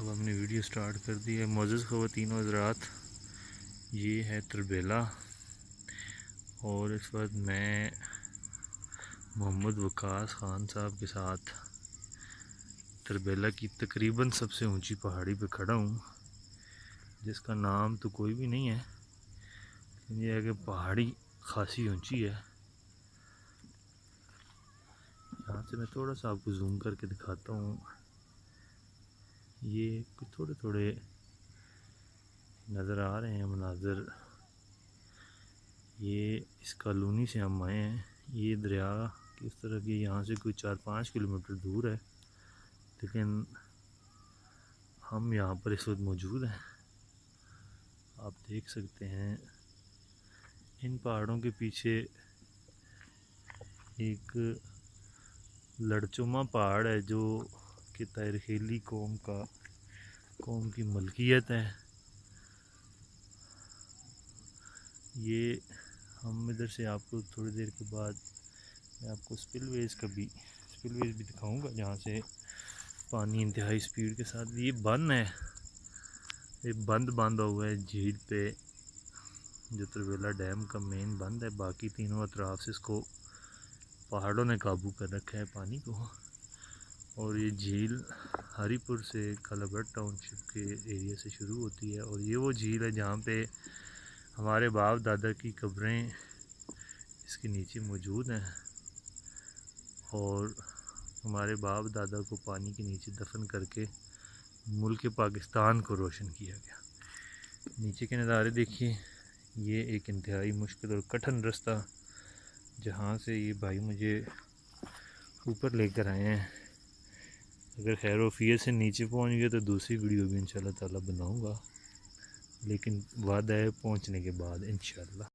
अब हमने video start कर दी है। मोअज़्ज़ज़ ख़वातीन व हज़रात, ये है तरबेला और इस वक्त मैं मोहम्मद वकास ख़ान साहब के साथ तरबेला की तकरीबन सबसे ऊंची पहाड़ी पे खड़ा हूँ, जिसका नाम तो कोई भी नहीं है। ये है कि पहाड़ी खासी ऊंची है। यहाँ से मैं थोड़ा सा आपको जूम करके दिखाता हूँ। ये कुछ थोड़े थोड़े नज़र आ रहे हैं मनाज़र। ये इस कॉलोनी से हम आए हैं। ये दरिया किस तरह की यहाँ से कोई 4-5 किलोमीटर दूर है, लेकिन हम यहाँ पर इस वक्त मौजूद हैं। आप देख सकते हैं इन पहाड़ों के पीछे एक लड़चुमा पहाड़ है जो कि तारखेली कौम की मलकियत है। ये हम इधर से आपको थोड़ी देर के बाद मैं आपको स्पिलवेज भी दिखाऊंगा, जहाँ से पानी इंतहाई स्पीड के साथ ये बंद है। ये बंद बांधा हुआ है झील पे, जो तरबेला डैम का मेन बंद है। बाकी तीनों अतराफ से इसको पहाड़ों ने काबू कर रखा है पानी को। और ये झील हरीपुर से कालागढ़ टाउनशिप के एरिया से शुरू होती है और ये वो झील है जहाँ पे हमारे बाप दादा की कब्रें इसके नीचे मौजूद हैं और हमारे बाप दादा को पानी के नीचे दफन करके मुल्क पाकिस्तान को रोशन किया गया। नीचे के नज़ारे देखिए। ये एक इंतहाई मुश्किल और कठिन रास्ता जहाँ से ये भाई मुझे ऊपर लेकर आए हैं। अगर खैर वफ़ियत से नीचे पहुँच गए तो दूसरी वीडियो भी इंशाल्लाह ताला बनाऊँगा, लेकिन वादा है पहुँचने के बाद इंशाल्लाह।